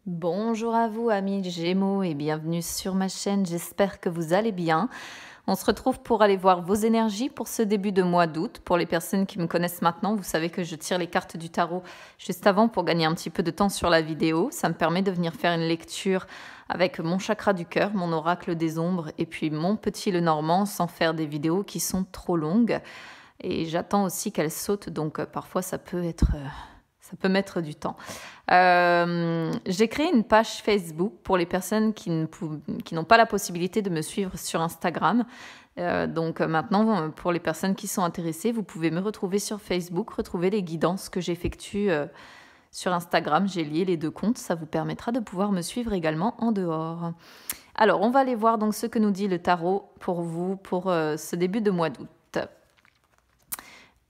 Bonjour à vous amis Gémeaux et bienvenue sur ma chaîne, j'espère que vous allez bien. On se retrouve pour aller voir vos énergies pour ce début de mois d'août. Pour les personnes qui me connaissent maintenant, vous savez que je tire les cartes du tarot juste avant pour gagner un petit peu de temps sur la vidéo. Ça me permet de venir faire une lecture avec mon chakra du cœur, mon oracle des ombres et puis mon petit Lenormand sans faire des vidéos qui sont trop longues. Et j'attends aussi qu'elles sautent, donc parfois ça peut mettre du temps. J'ai créé une page Facebook pour les personnes qui n'ont pas la possibilité de me suivre sur Instagram. Donc maintenant, pour les personnes qui sont intéressées, vous pouvez me retrouver sur Facebook, retrouver les guidances que j'effectue sur Instagram. J'ai lié les deux comptes, ça vous permettra de pouvoir me suivre également en dehors. Alors, on va aller voir donc ce que nous dit le tarot pour vous pour ce début de mois d'août.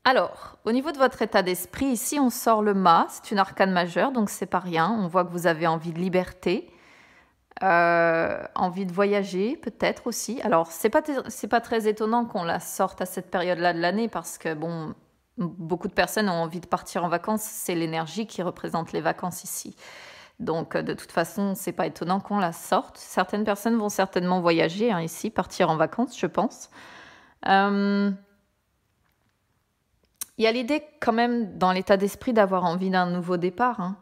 Alors, au niveau de votre état d'esprit, ici on sort le mât, c'est une arcane majeure, donc c'est pas rien. On voit que vous avez envie de liberté, envie de voyager peut-être aussi. Alors, c'est pas très étonnant qu'on la sorte à cette période-là de l'année parce que bon, beaucoup de personnes ont envie de partir en vacances, c'est l'énergie qui représente les vacances ici. Donc, de toute façon, c'est pas étonnant qu'on la sorte. Certaines personnes vont certainement voyager ici, partir en vacances, je pense. Il y a l'idée quand même dans l'état d'esprit d'avoir envie d'un nouveau départ.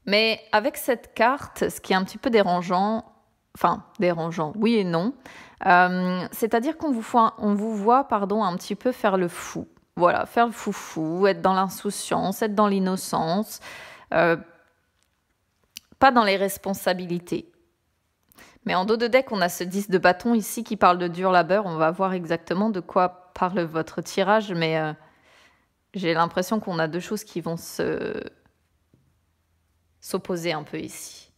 Mais avec cette carte, ce qui est un petit peu dérangeant, enfin dérangeant, oui et non, c'est-à-dire qu'on vous voit un petit peu faire le fou. Voilà, faire le foufou, être dans l'insouciance, être dans l'innocence, pas dans les responsabilités. Mais en dos de deck, on a ce 10 de bâton ici qui parle de dur labeur. On va voir exactement de quoi parle votre tirage, mais j'ai l'impression qu'on a deux choses qui vont s'opposer un peu ici.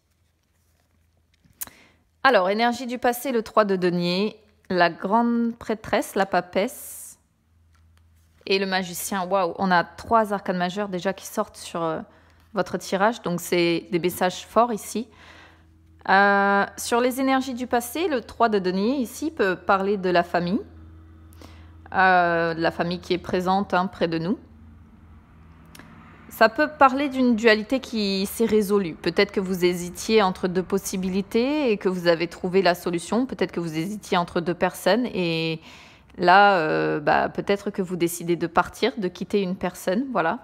Alors, énergie du passé, le 3 de denier, la grande prêtresse, la papesse et le magicien. Waouh, on a 3 arcanes majeures déjà qui sortent sur votre tirage, donc c'est des messages forts ici. Sur les énergies du passé, le 3 de denier ici peut parler de la famille qui est présente près de nous. Ça peut parler d'une dualité qui s'est résolue. Peut-être que vous hésitiez entre deux possibilités et que vous avez trouvé la solution. Peut-être que vous hésitiez entre deux personnes et là, peut-être que vous décidez de partir, de quitter une personne. Voilà,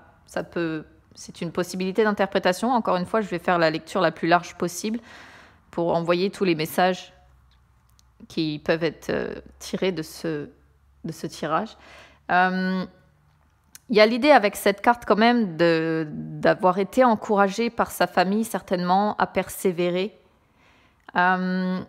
c'est une possibilité d'interprétation. Encore une fois, je vais faire la lecture la plus large possible pour envoyer tous les messages qui peuvent être tirés de ce tirage. Il y a l'idée avec cette carte quand même d'avoir été encouragé par sa famille certainement à persévérer. Il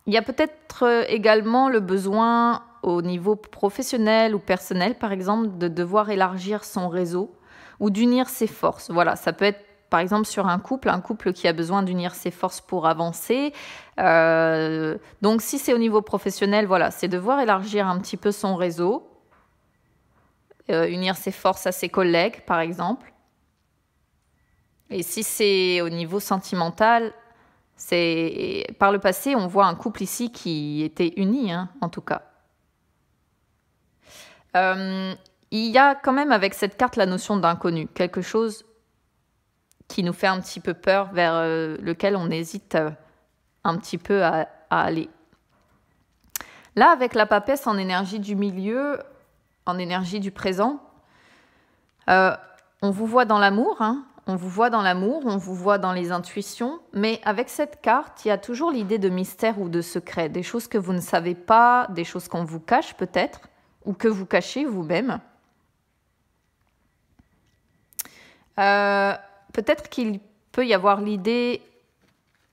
y a peut-être également le besoin au niveau professionnel ou personnel, par exemple, de devoir élargir son réseau ou d'unir ses forces. Voilà, ça peut être par exemple sur un couple qui a besoin d'unir ses forces pour avancer. Donc si c'est au niveau professionnel, voilà, c'est devoir élargir un petit peu son réseau, unir ses forces à ses collègues, par exemple. Et si c'est au niveau sentimental, par le passé, on voit un couple ici qui était uni, en tout cas. Il y a quand même avec cette carte la notion d'inconnu, quelque chose qui nous fait un petit peu peur, vers lequel on hésite un petit peu à aller. Là, avec la papesse en énergie du milieu, en énergie du présent, on vous voit dans l'amour, on vous voit dans l'amour, on vous voit dans les intuitions, mais avec cette carte, il y a toujours l'idée de mystère ou de secret, des choses que vous ne savez pas, des choses qu'on vous cache peut-être, ou que vous cachez vous-même. Peut-être qu'il peut y avoir l'idée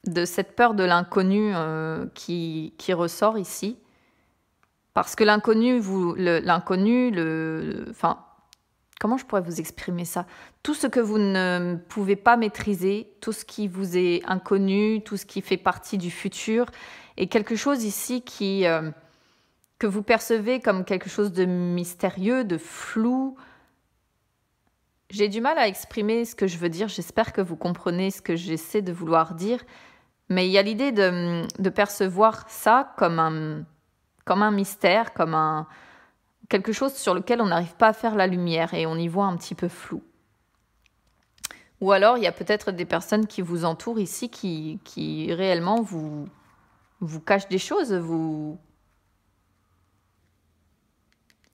de cette peur de l'inconnu qui ressort ici. Parce que l'inconnu, comment je pourrais vous exprimer ça? Tout ce que vous ne pouvez pas maîtriser, tout ce qui vous est inconnu, tout ce qui fait partie du futur, est quelque chose ici que vous percevez comme quelque chose de mystérieux, de flou. J'ai du mal à exprimer ce que je veux dire. J'espère que vous comprenez ce que j'essaie de vouloir dire. Mais il y a l'idée de percevoir ça comme un mystère, comme quelque chose sur lequel on n'arrive pas à faire la lumière et on y voit un petit peu flou. Ou alors, il y a peut-être des personnes qui vous entourent ici qui réellement vous cachent des choses.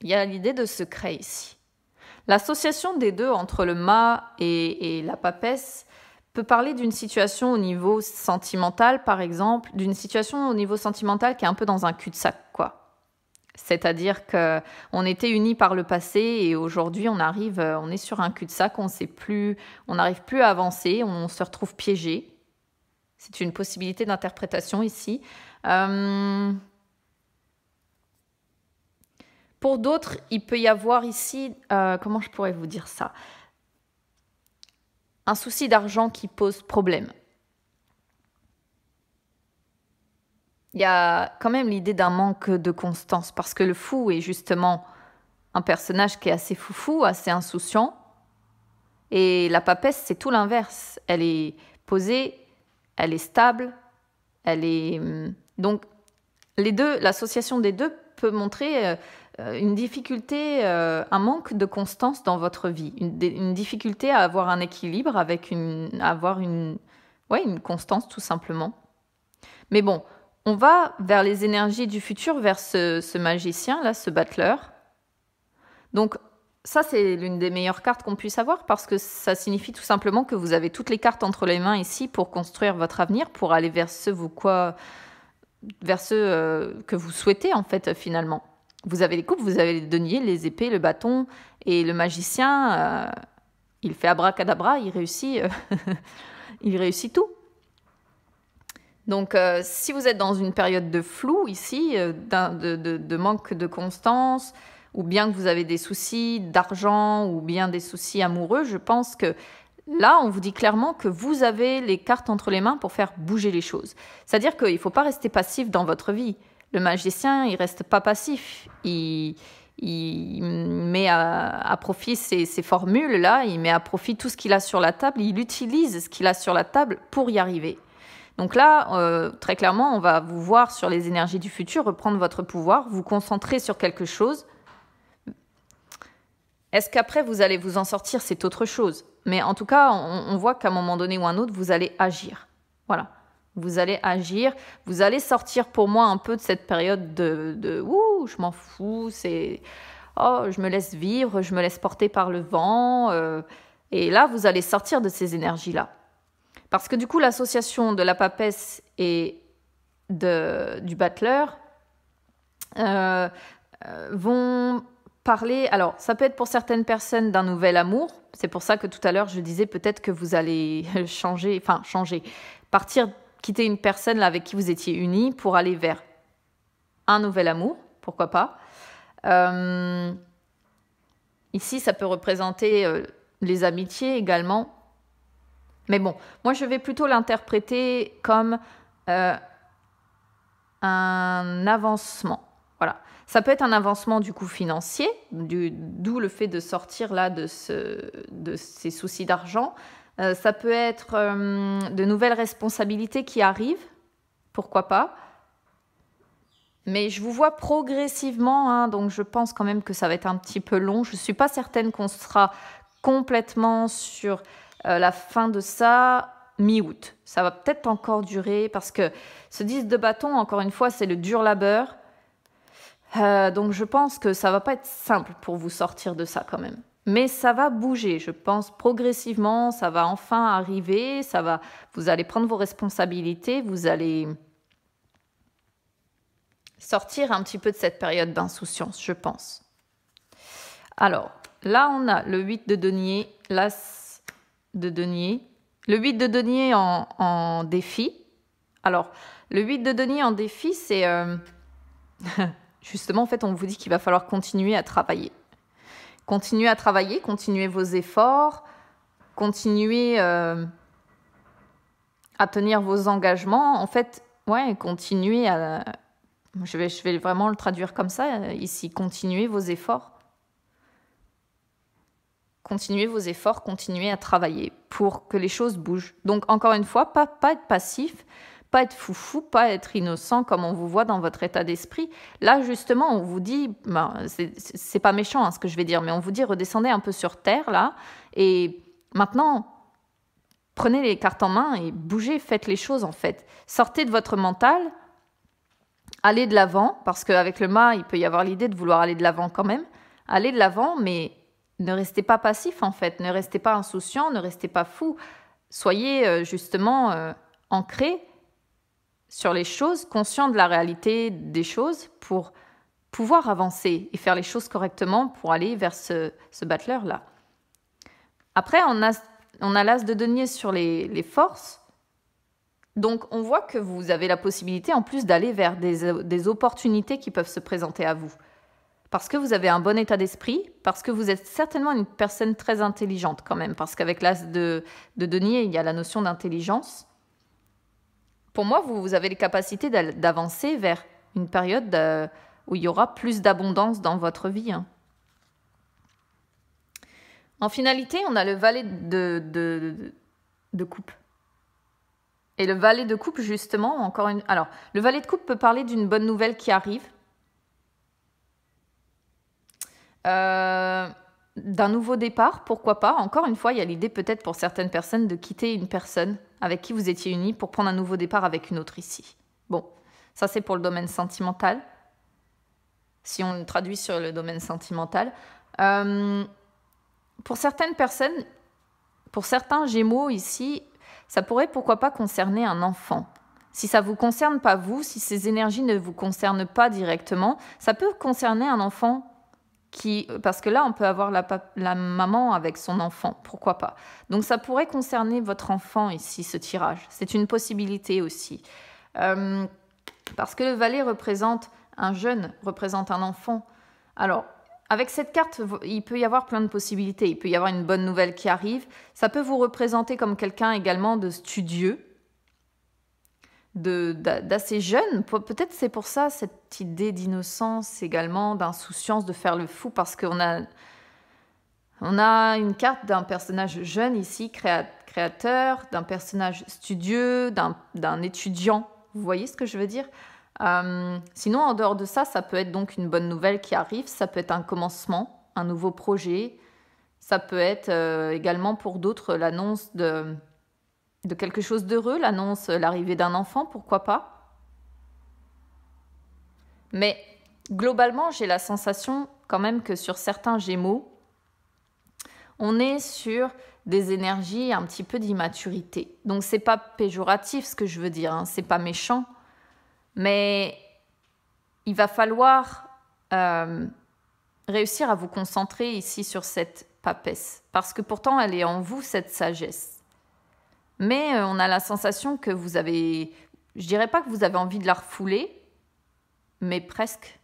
Il y a l'idée de secret ici. L'association des deux entre le mât et la papesse peut parler d'une situation au niveau sentimental, par exemple, d'une situation au niveau sentimental qui est un peu dans un cul-de-sac, quoi. C'est-à-dire qu'on était unis par le passé et aujourd'hui on est sur un cul-de-sac, on n'arrive plus à avancer, on se retrouve piégé. C'est une possibilité d'interprétation ici. Pour d'autres, il peut y avoir ici, comment je pourrais vous dire ça? Un souci d'argent qui pose problème. Il y a quand même l'idée d'un manque de constance, parce que le fou est justement un personnage qui est assez foufou, assez insouciant. Et la papesse, c'est tout l'inverse. Elle est posée, elle est stable, elle est... Donc, les deux, l'association des deux peut montrer une difficulté, un manque de constance dans votre vie, une difficulté à avoir un équilibre, avoir une constance tout simplement. Mais bon, on va vers les énergies du futur, vers ce magicien là, ce battleur. Donc ça, c'est l'une des meilleures cartes qu'on puisse avoir parce que ça signifie tout simplement que vous avez toutes les cartes entre les mains ici pour construire votre avenir, pour aller vers ce que vous souhaitez en fait finalement. Vous avez les coupes, vous avez les deniers, les épées, le bâton et le magicien, il fait abracadabra, il réussit, il réussit tout. Donc si vous êtes dans une période de flou ici, de manque de constance, ou bien que vous avez des soucis d'argent ou bien des soucis amoureux, je pense que là, on vous dit clairement que vous avez les cartes entre les mains pour faire bouger les choses. C'est-à-dire qu'il ne faut pas rester passif dans votre vie. Le magicien, il ne reste pas passif. Il met à profit ces formules-là, il met à profit tout ce qu'il a sur la table, il utilise ce qu'il a sur la table pour y arriver. Donc là, très clairement, on va vous voir sur les énergies du futur, reprendre votre pouvoir, vous concentrer sur quelque chose. Est-ce qu'après, vous allez vous en sortir? C'est autre chose. Mais en tout cas, on voit qu'à un moment donné ou un autre, vous allez agir. Voilà. Vous allez agir. Vous allez sortir pour moi un peu de cette période de ouh, je m'en fous, je me laisse vivre, je me laisse porter par le vent. Et là, vous allez sortir de ces énergies-là. Parce que du coup, l'association de la papesse et du battleur vont parler, alors ça peut être pour certaines personnes d'un nouvel amour, c'est pour ça que tout à l'heure je disais peut-être que vous allez quitter une personne là, avec qui vous étiez unis pour aller vers un nouvel amour, pourquoi pas. Ici ça peut représenter les amitiés également, mais bon, moi je vais plutôt l'interpréter comme un avancement, voilà. Ça peut être un avancement du coup financier, d'où le fait de sortir là de ces soucis d'argent. Ça peut être de nouvelles responsabilités qui arrivent, pourquoi pas. Mais je vous vois progressivement, hein, donc je pense quand même que ça va être un petit peu long. Je ne suis pas certaine qu'on sera complètement sur la fin de ça mi-août. Ça va peut-être encore durer parce que ce 10 de bâton, encore une fois, c'est le dur labeur. Donc je pense que ça va pas être simple pour vous sortir de ça quand même. Mais ça va bouger, je pense, progressivement, ça va enfin arriver, vous allez prendre vos responsabilités, vous allez sortir un petit peu de cette période d'insouciance, je pense. Alors, là on a le 8 de denier, l'as de denier, le 8 de denier en défi. Alors, le 8 de denier en défi, c'est... Justement, en fait, on vous dit qu'il va falloir continuer à travailler. Continuez à travailler, continuez vos efforts, continuez à tenir vos engagements. En fait, continuez à... Je vais vraiment le traduire comme ça, ici. Continuez vos efforts. Continuez vos efforts, continuez à travailler pour que les choses bougent. Donc, encore une fois, pas être passif, pas être foufou, pas être innocent comme on vous voit dans votre état d'esprit. Là, justement, on vous dit, c'est pas méchant hein, ce que je vais dire, mais on vous dit redescendez un peu sur terre, là, et maintenant, prenez les cartes en main et bougez, faites les choses en fait. Sortez de votre mental, allez de l'avant, parce qu'avec le mât, il peut y avoir l'idée de vouloir aller de l'avant quand même. Allez de l'avant, mais ne restez pas passif en fait, ne restez pas insouciant, ne restez pas fou. Soyez justement ancré sur les choses, conscient de la réalité des choses pour pouvoir avancer et faire les choses correctement pour aller vers ce battleur-là. Après, on a l'as de denier sur les forces. Donc, on voit que vous avez la possibilité en plus d'aller vers des opportunités qui peuvent se présenter à vous. Parce que vous avez un bon état d'esprit, parce que vous êtes certainement une personne très intelligente quand même, parce qu'avec l'as de denier, il y a la notion d'intelligence. Pour moi, vous avez les capacités d'avancer vers une période où il y aura plus d'abondance dans votre vie. En finalité, on a le valet de coupe. Et le valet de coupe, justement, Alors, le valet de coupe peut parler d'une bonne nouvelle qui arrive. D'un nouveau départ, pourquoi pas. Encore une fois, il y a l'idée peut-être pour certaines personnes de quitter une personne avec qui vous étiez unis pour prendre un nouveau départ avec une autre ici. Bon, ça c'est pour le domaine sentimental. Si on le traduit sur le domaine sentimental. Pour certaines personnes, pour certains Gémeaux ici, ça pourrait pourquoi pas concerner un enfant. Si ça ne vous concerne pas vous, si ces énergies ne vous concernent pas directement, ça peut concerner un enfant parce que là, on peut avoir la maman avec son enfant, pourquoi pas. Donc ça pourrait concerner votre enfant ici, ce tirage. C'est une possibilité aussi. Parce que le valet représente un jeune, représente un enfant. Alors, avec cette carte, il peut y avoir plein de possibilités. Il peut y avoir une bonne nouvelle qui arrive. Ça peut vous représenter comme quelqu'un également de studieux, d'assez jeune. Peut-être c'est pour ça cette idée d'innocence également, d'insouciance, de faire le fou, parce qu'on a une carte d'un personnage jeune ici, créateur, d'un personnage studieux, d'un étudiant. Vous voyez ce que je veux dire ? Sinon, en dehors de ça, ça peut être donc une bonne nouvelle qui arrive, ça peut être un commencement, un nouveau projet, ça peut être également pour d'autres l'annonce de quelque chose d'heureux, l'arrivée d'un enfant, pourquoi pas. Mais globalement, j'ai la sensation quand même que sur certains Gémeaux, on est sur des énergies un petit peu d'immaturité. Donc c'est pas péjoratif ce que je veux dire, c'est pas méchant, mais il va falloir réussir à vous concentrer ici sur cette papesse, parce que pourtant elle est en vous, cette sagesse. Mais on a la sensation que vous avez, je dirais pas que vous avez envie de la refouler, mais presque.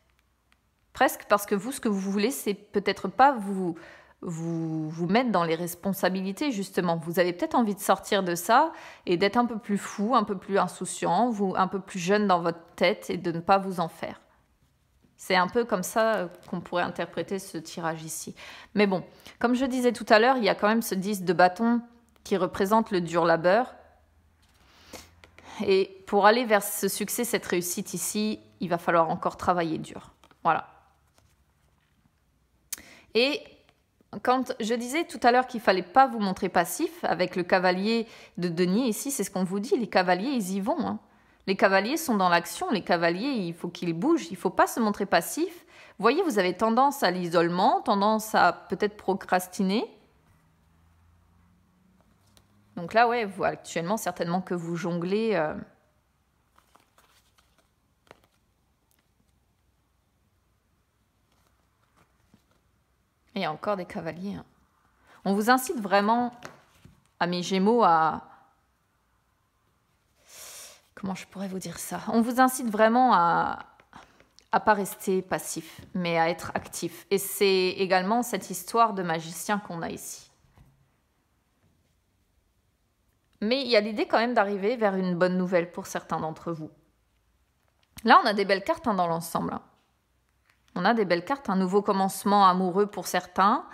Presque, parce que vous, ce que vous voulez, c'est peut-être pas vous mettre dans les responsabilités, justement. Vous avez peut-être envie de sortir de ça et d'être un peu plus fou, un peu plus insouciant, un peu plus jeune dans votre tête et de ne pas vous en faire. C'est un peu comme ça qu'on pourrait interpréter ce tirage ici. Mais bon, comme je disais tout à l'heure, il y a quand même ce 10 de bâton qui représente le dur labeur. Et pour aller vers ce succès, cette réussite ici, il va falloir encore travailler dur. Voilà. Et quand je disais tout à l'heure qu'il ne fallait pas vous montrer passif, avec le cavalier de denier ici, c'est ce qu'on vous dit, les cavaliers, ils y vont. Les cavaliers sont dans l'action, les cavaliers, il faut qu'ils bougent, il ne faut pas se montrer passif. Vous voyez, vous avez tendance à l'isolement, tendance à peut-être procrastiner. Donc là, ouais, vous, actuellement, certainement que vous jonglez. Et il y a encore des cavaliers. On vous incite vraiment, à mes Gémeaux, comment je pourrais vous dire ça ? On vous incite vraiment à pas rester passif, mais à être actif. Et c'est également cette histoire de magicien qu'on a ici. Mais il y a l'idée quand même d'arriver vers une bonne nouvelle pour certains d'entre vous. Là, on a des belles cartes dans l'ensemble. On a des belles cartes, un nouveau commencement amoureux pour certains,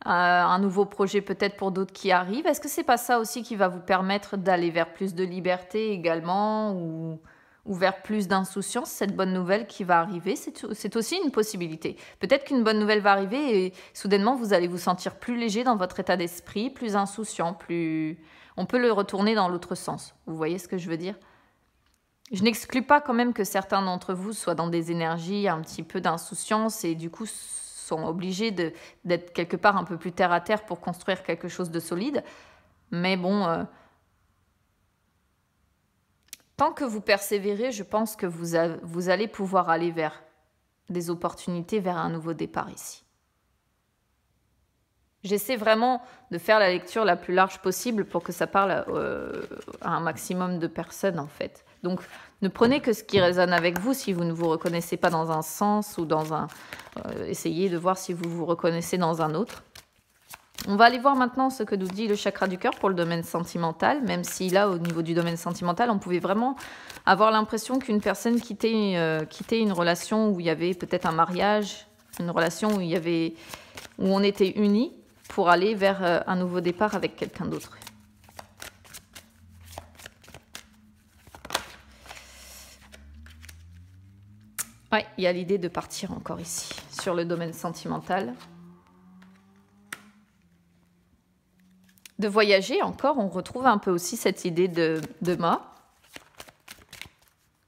un nouveau projet peut-être pour d'autres qui arrivent. Est-ce que c'est pas ça aussi qui va vous permettre d'aller vers plus de liberté également ou vers plus d'insouciance, cette bonne nouvelle qui va arriver, c'est aussi une possibilité. Peut-être qu'une bonne nouvelle va arriver et soudainement vous allez vous sentir plus léger dans votre état d'esprit, plus insouciant, plus... On peut le retourner dans l'autre sens. Vous voyez ce que je veux dire? Je n'exclus pas quand même que certains d'entre vous soient dans des énergies un petit peu d'insouciance et du coup sont obligés d'être quelque part un peu plus terre à terre pour construire quelque chose de solide. Mais bon, tant que vous persévérez, je pense que vous allez pouvoir aller vers des opportunités, vers un nouveau départ ici. J'essaie vraiment de faire la lecture la plus large possible pour que ça parle à un maximum de personnes en fait. Donc ne prenez que ce qui résonne avec vous si vous ne vous reconnaissez pas dans un sens ou dans un... essayez de voir si vous vous reconnaissez dans un autre. On va aller voir maintenant ce que nous dit le chakra du cœur pour le domaine sentimental, même si là, au niveau du domaine sentimental, on pouvait vraiment avoir l'impression qu'une personne quittait une relation où il y avait peut-être un mariage, une relation où on était unis pour aller vers un nouveau départ avec quelqu'un d'autre. Ouais, il y a l'idée de partir encore ici, sur le domaine sentimental. De voyager encore, on retrouve un peu aussi cette idée de mât,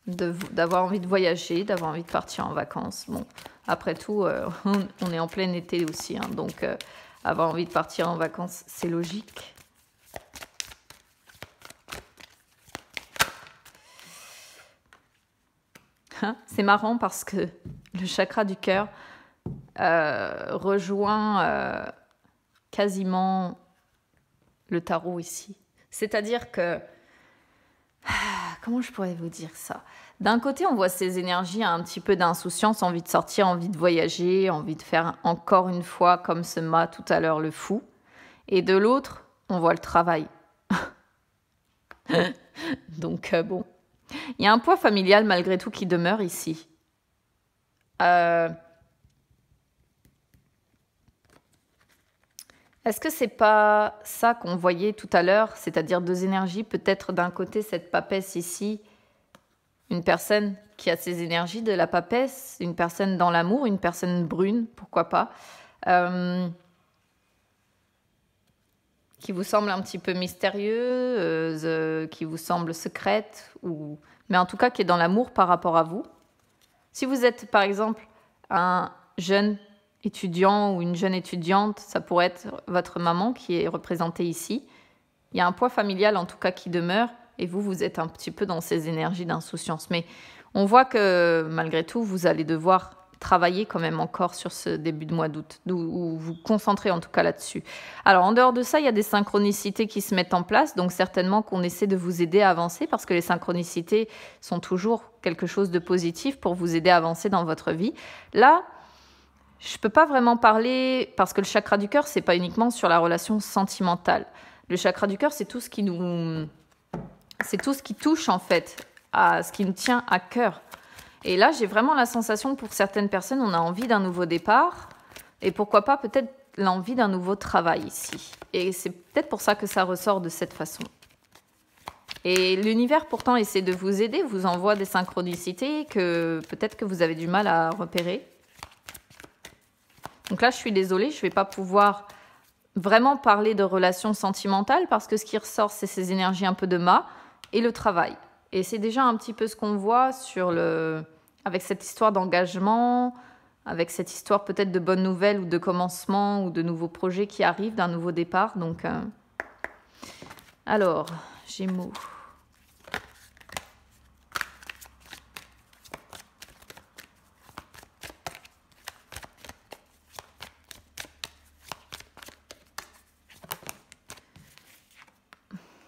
d'avoir envie de voyager, d'avoir envie de partir en vacances. Bon, après tout, on est en plein été aussi, hein, donc avoir envie de partir en vacances, c'est logique. Hein, c'est marrant parce que le chakra du cœur rejoint quasiment le tarot ici. C'est-à-dire que... comment je pourrais vous dire ça? D'un côté, on voit ces énergies un petit peu d'insouciance, envie de sortir, envie de voyager, envie de faire encore une fois, comme ce mât tout à l'heure, le fou. Et de l'autre, on voit le travail. Donc, bon. Il y a un poids familial, malgré tout, qui demeure ici. Est-ce que c'est pas ça qu'on voyait tout à l'heure, c'est-à-dire deux énergies, peut-être d'un côté cette papesse ici, une personne qui a ces énergies de la papesse, une personne dans l'amour, une personne brune, pourquoi pas, qui vous semble un petit peu mystérieuse, qui vous semble secrète, mais en tout cas qui est dans l'amour par rapport à vous. Si vous êtes par exemple un jeune étudiant ou une jeune étudiante, ça pourrait être votre maman qui est représentée ici. Il y a un poids familial en tout cas qui demeure et vous êtes un petit peu dans ces énergies d'insouciance. Mais on voit que malgré tout, vous allez devoir travailler quand même encore sur ce début de mois d'août, ou vous concentrer en tout cas là-dessus. Alors en dehors de ça, il y a des synchronicités qui se mettent en place, donc certainement qu'on essaie de vous aider à avancer parce que les synchronicités sont toujours quelque chose de positif pour vous aider à avancer dans votre vie. Là, je ne peux pas vraiment parler, parce que le chakra du cœur, ce n'est pas uniquement sur la relation sentimentale. Le chakra du cœur, c'est tout ce qui touche en fait à ce qui nous tient à cœur. Et là, j'ai vraiment la sensation que pour certaines personnes, on a envie d'un nouveau départ et pourquoi pas peut-être l'envie d'un nouveau travail ici. Et c'est peut-être pour ça que ça ressort de cette façon. Et l'univers pourtant essaie de vous aider, vous envoie des synchronicités que peut-être que vous avez du mal à repérer. Donc là, je suis désolée, je ne vais pas pouvoir vraiment parler de relations sentimentales parce que ce qui ressort, c'est ces énergies un peu de mât et le travail. Et c'est déjà un petit peu ce qu'on voit avec cette histoire d'engagement, avec cette histoire peut-être de bonnes nouvelles ou de commencement ou de nouveaux projets qui arrivent, d'un nouveau départ. Donc, alors, Gémeaux.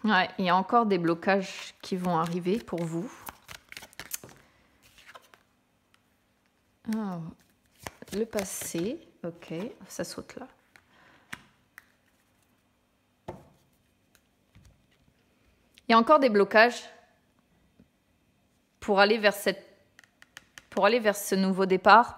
Ouais, il y a encore des blocages qui vont arriver pour vous. Alors, le passé, ok, ça saute là. Il y a encore des blocages pour aller vers ce nouveau départ.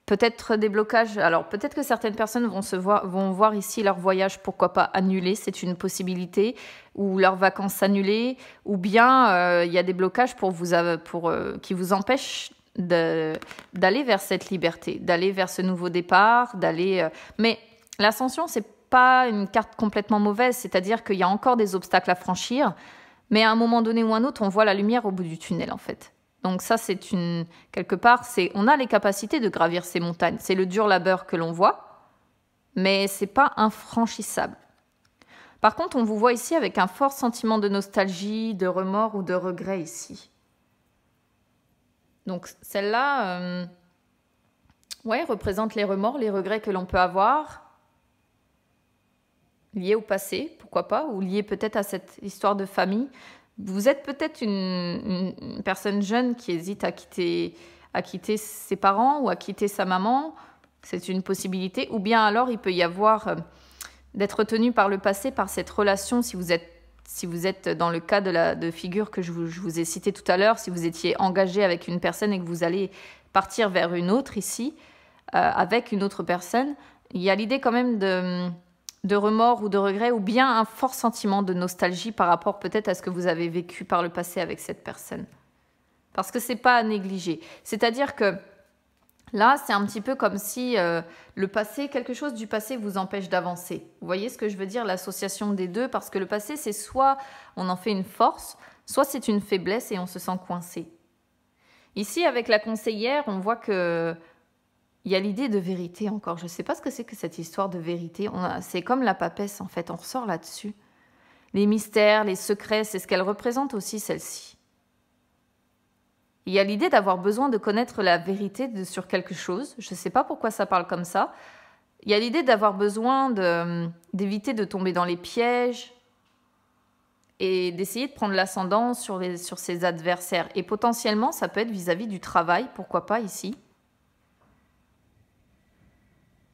Peut-être des blocages. Alors, peut-être que certaines personnes vont voir ici leur voyage, pourquoi pas annulé, c'est une possibilité, ou leurs vacances annulées, ou bien il y a des blocages qui vous empêchent d'aller vers cette liberté, d'aller vers ce nouveau départ, mais l'ascension, c'est pas une carte complètement mauvaise, c'est-à-dire qu'il y a encore des obstacles à franchir, mais à un moment donné ou un autre, on voit la lumière au bout du tunnel en fait. Donc ça, c'est quelque part, on a les capacités de gravir ces montagnes. C'est le dur labeur que l'on voit, mais c'est pas infranchissable. Par contre, on vous voit ici avec un fort sentiment de nostalgie, de remords ou de regret ici. Donc celle-là, ouais, représente les remords, les regrets que l'on peut avoir, liés au passé, pourquoi pas, ou liés peut-être à cette histoire de famille. Vous êtes peut-être une personne jeune qui hésite à quitter ses parents ou à quitter sa maman. C'est une possibilité. Ou bien alors, il peut y avoir d'être retenu par le passé, par cette relation, si vous êtes dans le cas de figure que je vous ai cité tout à l'heure, si vous étiez engagé avec une personne et que vous allez partir vers une autre ici, avec une autre personne, il y a l'idée quand même de remords ou de regrets, ou bien un fort sentiment de nostalgie par rapport peut-être à ce que vous avez vécu par le passé avec cette personne. Parce que c'est pas à négliger. C'est-à-dire que là, c'est un petit peu comme si le passé, quelque chose du passé vous empêche d'avancer. Vous voyez ce que je veux dire, l'association des deux? Parce que le passé, c'est soit on en fait une force, soit c'est une faiblesse et on se sent coincé. Ici, avec la conseillère, on voit que il y a l'idée de vérité encore. Je ne sais pas ce que c'est que cette histoire de vérité. C'est comme la papesse, en fait. On ressort là-dessus. Les mystères, les secrets, c'est ce qu'elle représente aussi, celle-ci. Il y a l'idée d'avoir besoin de connaître la vérité sur quelque chose. Je ne sais pas pourquoi ça parle comme ça. Il y a l'idée d'avoir besoin d'éviter de tomber dans les pièges et d'essayer de prendre l'ascendant sur ses adversaires. Et potentiellement, ça peut être vis-à-vis du travail, pourquoi pas ici.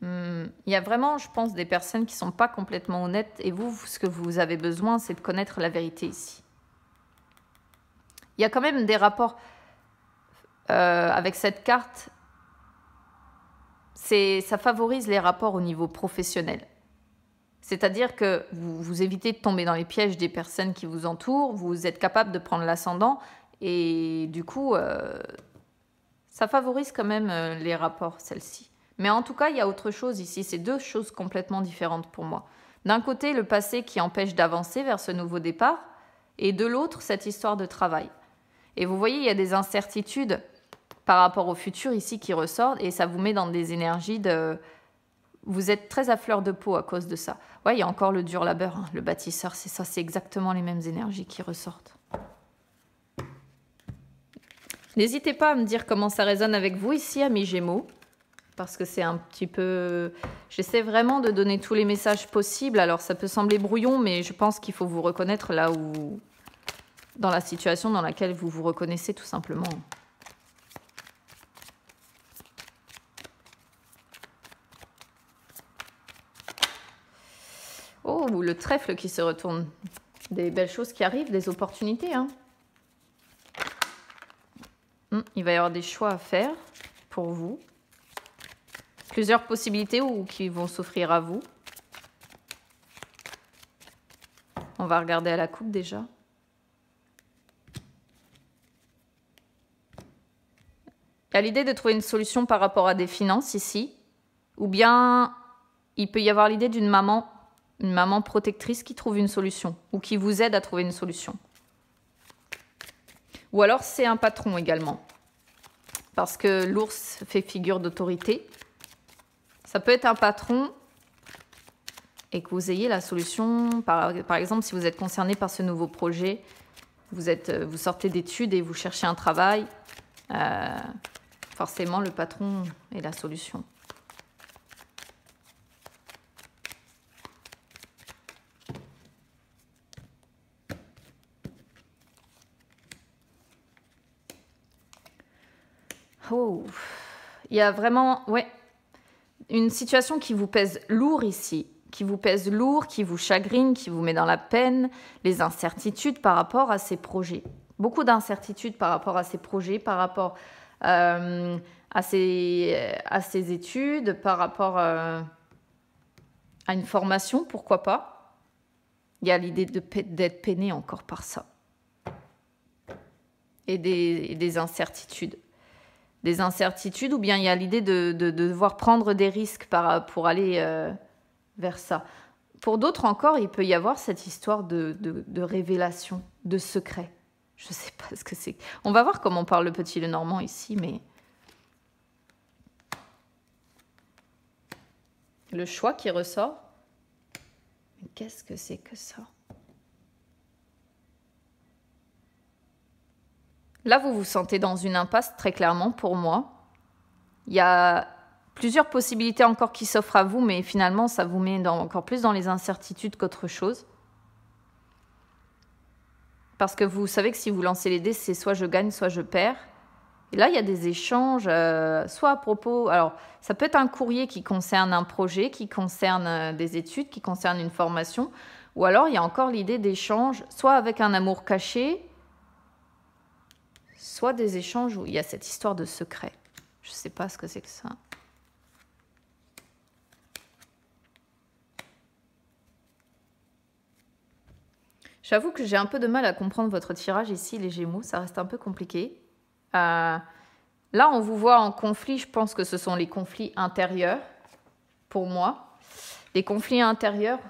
Il y a vraiment, je pense, des personnes qui ne sont pas complètement honnêtes. Et vous, ce que vous avez besoin, c'est de connaître la vérité ici. Il y a quand même des rapports avec cette carte. Ça favorise les rapports au niveau professionnel. C'est-à-dire que vous évitez de tomber dans les pièges des personnes qui vous entourent. Vous êtes capable de prendre l'ascendant. Et du coup, ça favorise quand même les rapports, celle-ci. Mais en tout cas, il y a autre chose ici. C'est deux choses complètement différentes pour moi. D'un côté, le passé qui empêche d'avancer vers ce nouveau départ. Et de l'autre, cette histoire de travail. Et vous voyez, il y a des incertitudes par rapport au futur ici qui ressortent. Et ça vous met dans des énergies de... Vous êtes très à fleur de peau à cause de ça. Ouais, il y a encore le dur labeur. Le bâtisseur, c'est ça. C'est exactement les mêmes énergies qui ressortent. N'hésitez pas à me dire comment ça résonne avec vous ici, amis Gémeaux. Parce que c'est un petit peu... J'essaie vraiment de donner tous les messages possibles. Alors, ça peut sembler brouillon, mais je pense qu'il faut vous reconnaître là où... Dans la situation dans laquelle vous vous reconnaissez, tout simplement. Oh, le trèfle qui se retourne. Des belles choses qui arrivent, des opportunités. Hein. Il va y avoir des choix à faire pour vous. Plusieurs possibilités qui vont s'offrir à vous. On va regarder à la coupe déjà. Il y a l'idée de trouver une solution par rapport à des finances ici. Ou bien il peut y avoir l'idée d'une maman, une maman protectrice qui trouve une solution. Ou qui vous aide à trouver une solution. Ou alors c'est un patron également. Parce que l'ours fait figure d'autorité. Ça peut être un patron et que vous ayez la solution. Par exemple, si vous êtes concerné par ce nouveau projet, vous sortez d'études et vous cherchez un travail, forcément le patron est la solution. Oh, il y a vraiment... Ouais. Une situation qui vous pèse lourd ici, qui vous pèse lourd, qui vous chagrine, qui vous met dans la peine, les incertitudes par rapport à ces projets. Beaucoup d'incertitudes par rapport à ces projets, par rapport à ces études, par rapport à une formation, pourquoi pas. Il y a l'idée d'être peiné encore par ça. Et des incertitudes. Des incertitudes, ou bien il y a l'idée de devoir prendre des risques pour aller vers ça. Pour d'autres encore, il peut y avoir cette histoire de révélation, de secret. Je ne sais pas ce que c'est. On va voir comment parle le petit Lenormand ici, mais... Le choix qui ressort. Mais qu'est-ce que c'est que ça? Là, vous vous sentez dans une impasse, très clairement, pour moi. Il y a plusieurs possibilités encore qui s'offrent à vous, mais finalement, ça vous met encore plus dans les incertitudes qu'autre chose. Parce que vous savez que si vous lancez les dés, c'est soit je gagne, soit je perds. Et là, il y a des échanges, soit à propos... Alors, ça peut être un courrier qui concerne un projet, qui concerne des études, qui concerne une formation. Ou alors, il y a encore l'idée d'échange, soit avec un amour caché, soit des échanges où il y a cette histoire de secret. Je ne sais pas ce que c'est que ça. J'avoue que j'ai un peu de mal à comprendre votre tirage ici, les Gémeaux. Ça reste un peu compliqué. Là, on vous voit en conflit. Je pense que ce sont les conflits intérieurs, pour moi. Les conflits intérieurs.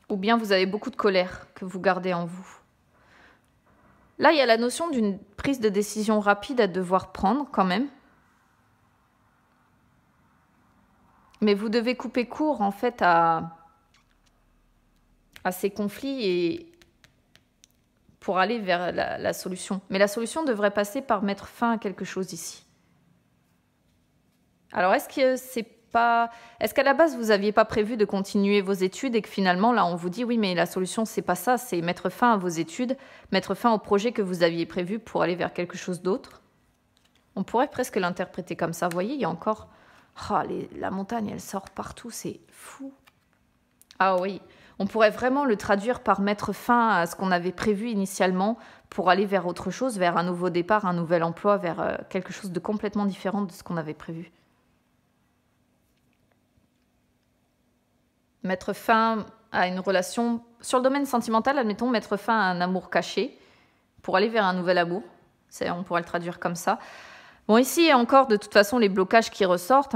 Ou bien vous avez beaucoup de colère que vous gardez en vous. Là, il y a la notion d'une prise de décision rapide à devoir prendre quand même. Mais vous devez couper court en fait à ces conflits et pour aller vers la solution. Mais la solution devrait passer par mettre fin à quelque chose ici. Alors, est-ce qu'à la base, vous n'aviez pas prévu de continuer vos études et que finalement, là, on vous dit, oui, mais la solution, c'est pas ça, c'est mettre fin à vos études, mettre fin au projet que vous aviez prévu pour aller vers quelque chose d'autre? On pourrait presque l'interpréter comme ça. Vous voyez, il y a encore... Oh, la montagne, elle sort partout, c'est fou. Ah oui, on pourrait vraiment le traduire par mettre fin à ce qu'on avait prévu initialement pour aller vers autre chose, vers un nouveau départ, un nouvel emploi, vers quelque chose de complètement différent de ce qu'on avait prévu. Mettre fin à une relation, sur le domaine sentimental, admettons, mettre fin à un amour caché pour aller vers un nouvel amour. On pourrait le traduire comme ça. Bon, ici, il y a encore de toute façon les blocages qui ressortent.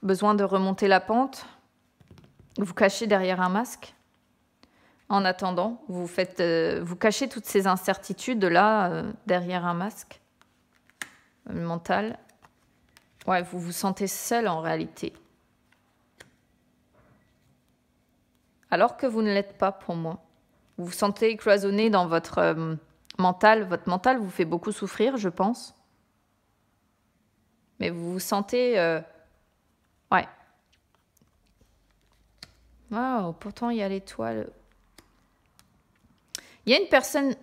Besoin de remonter la pente. Vous cachez derrière un masque. En attendant, vous cachez toutes ces incertitudes-là derrière un masque mental. Ouais, vous vous sentez seul en réalité. Alors que vous ne l'êtes pas pour moi. Vous vous sentez cloisonné dans votre mental. Votre mental vous fait beaucoup souffrir, je pense. Mais vous vous sentez... Ouais. Waouh, pourtant il y a l'étoile. Il y a une personne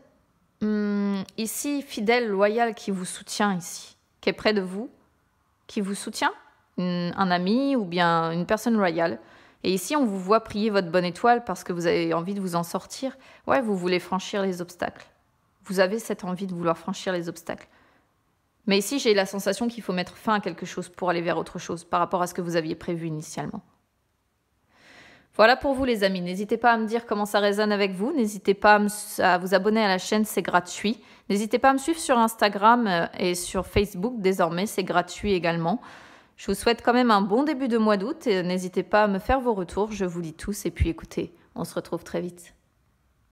ici, fidèle, loyale, qui vous soutient ici, qui est près de vous, qui vous soutient, un ami ou bien une personne loyale. Et ici, on vous voit prier votre bonne étoile parce que vous avez envie de vous en sortir. Ouais, vous voulez franchir les obstacles. Vous avez cette envie de vouloir franchir les obstacles. Mais ici, j'ai la sensation qu'il faut mettre fin à quelque chose pour aller vers autre chose par rapport à ce que vous aviez prévu initialement. Voilà pour vous les amis, n'hésitez pas à me dire comment ça résonne avec vous, n'hésitez pas à vous abonner à la chaîne, c'est gratuit. N'hésitez pas à me suivre sur Instagram et sur Facebook, désormais c'est gratuit également. Je vous souhaite quand même un bon début de mois d'août et n'hésitez pas à me faire vos retours, je vous lis tous et puis écoutez, on se retrouve très vite.